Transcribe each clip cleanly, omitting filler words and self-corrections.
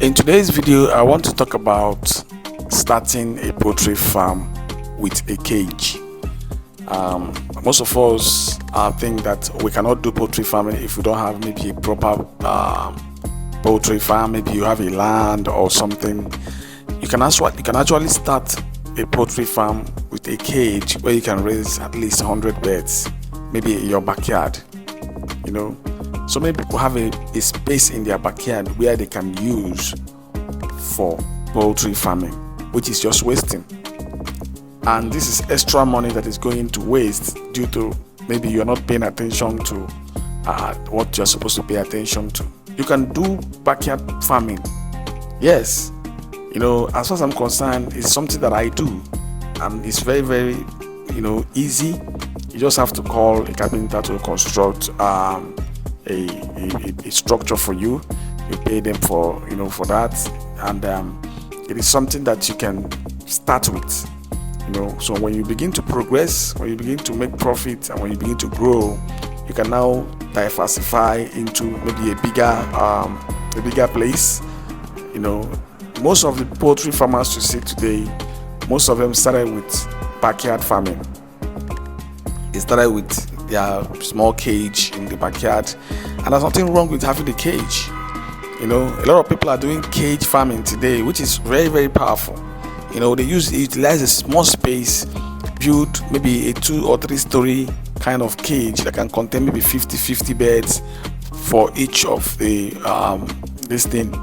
In today's video, I want to talk about starting a poultry farm with a cage. Most of us think that we cannot do poultry farming if we don't have maybe a proper poultry farm. Maybe you have a land or something. You can actually start a poultry farm with a cage where you can raise at least 100 birds, maybe in your backyard. So many people have a space in their backyard where they can use for poultry farming, which is just wasting. And this is extra money that is going to waste due to maybe you're not paying attention to what you're supposed to pay attention to. You can do backyard farming. Yes, as far as I'm concerned, it's something that I do, and it's very, very, easy. You just have to call a carpenter to construct a structure for you. You pay them for that, and it is something that you can start with. So when you begin to progress, when you begin to make profit, and when you begin to grow, you can now diversify into maybe a bigger place. Most of the poultry farmers you see today, most of them started with backyard farming. They started with their small cage in the backyard, and there's nothing wrong with having a cage. A lot of people are doing cage farming today, which is very, very powerful. They utilize a small space, build maybe a 2 or 3 story kind of cage that can contain maybe 50 beds for each of the this thing,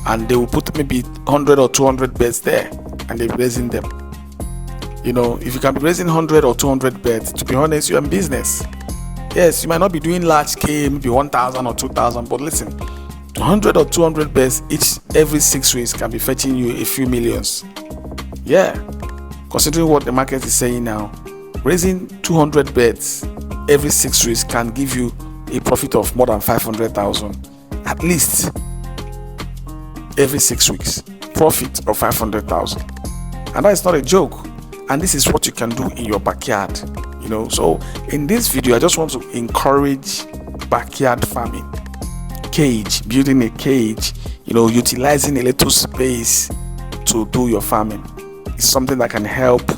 and they will put maybe 100 or 200 beds there, and they're raising them. If you can be raising 100 or 200 beds, to be honest, you're in business. Yes, you might not be doing large scale, maybe 1,000 or 2,000, but listen, 100 or 200 beds every 6 weeks can be fetching you a few millions. Yeah, considering what the market is saying now, raising 200 beds every 6 weeks can give you a profit of more than 500,000 at least every 6 weeks. Profit of 500,000, and that is not a joke. And this is what you can do in your backyard. So in this video, I just want to encourage backyard farming. Building a cage, utilizing a little space to do your farming. It's something that can help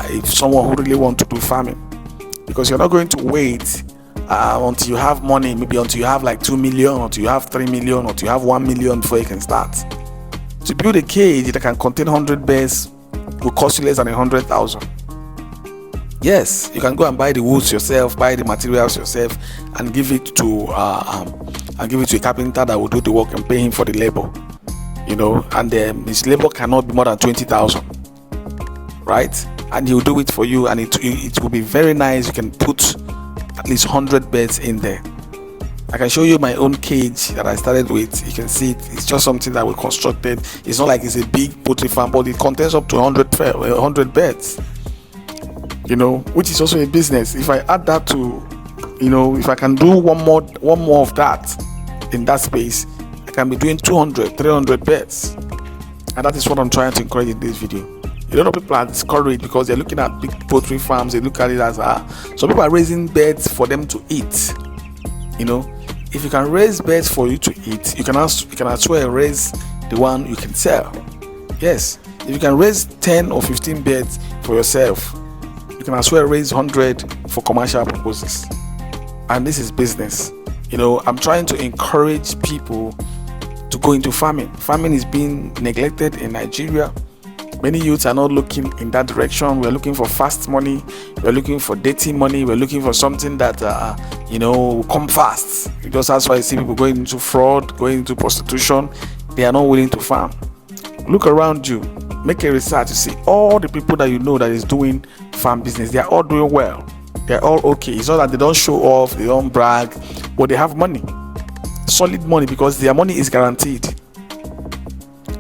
if someone who really wants to do farming, because you're not going to wait until you have money, maybe until you have like 2 million, until you have 3 million, until you have 1 million before you can start. To build a cage that can contain 100 birds will cost you less than 100,000. Yes, you can go and buy the woods yourself, buy the materials yourself, and give it to a carpenter that will do the work and pay him for the labor. And his labor cannot be more than 20,000, right? And he will do it for you, and it will be very nice. You can put at least 100 beds in there. I can show you my own cage that I started with. You can see it's just something that we constructed. It's not like it's a big poultry farm, but it contains up to 100 beds. Which is also a business. If I add that to, if I can do one more of that in that space, I can be doing 200, 300 beds. And that is what I'm trying to encourage in this video. A lot of people are discouraged because they're looking at big poultry farms. They look at it as some people are raising beds for them to eat. If you can raise beds for you to eat, you can as well raise the one you can sell. Yes, if you can raise 10 or 15 beds for yourself, you can as well raise 100 for commercial purposes. And this is business. I'm trying to encourage people to go into farming. Farming is being neglected in Nigeria. Many youths are not looking in that direction. We're looking for fast money. We're looking for dirty money. We're looking for something that will come fast. Because that's why you see people going into fraud, going into prostitution. They are not willing to farm. Look around you. Make a research. You see all the people that that is doing farm business. They are all doing well. They are all okay. It's not that they don't show off, they don't brag, but they have money. Solid money, because their money is guaranteed.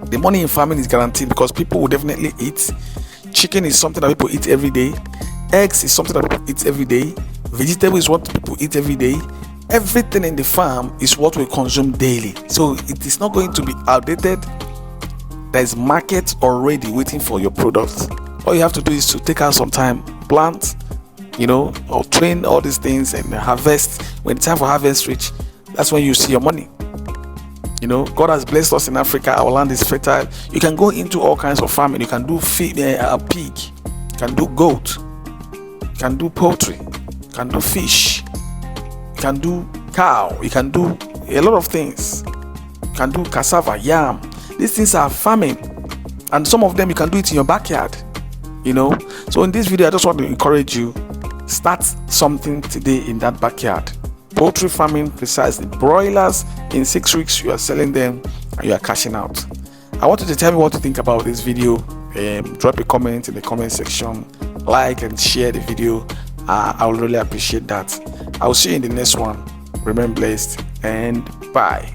The money in farming is guaranteed because people will definitely eat. Chicken is something that people eat every day. Eggs is something that people eat every day. Vegetable is what people eat every day. Everything in the farm is what we consume daily. So it is not going to be outdated. There is market already waiting for your product. All you have to do is to take out some time, plant, or train all these things and harvest. When the time for harvest reach, that's when you see your money. You know, God has blessed us in Africa. Our land is fertile. You can go into all kinds of farming. You can do pig, you can do goat, you can do poultry, you can do fish, you can do cow, you can do a lot of things. You can do cassava, yam. These things are farming, and some of them you can do it in your backyard. You know, so in this video I just want to encourage you, start something today in that backyard. Poultry farming, precisely. Broilers, in 6 weeks you are selling them and you are cashing out. I want you to tell me what you think about this video. Drop a comment in the comment section, like and share the video. I would really appreciate that. I will see you in the next one. Remain blessed and bye.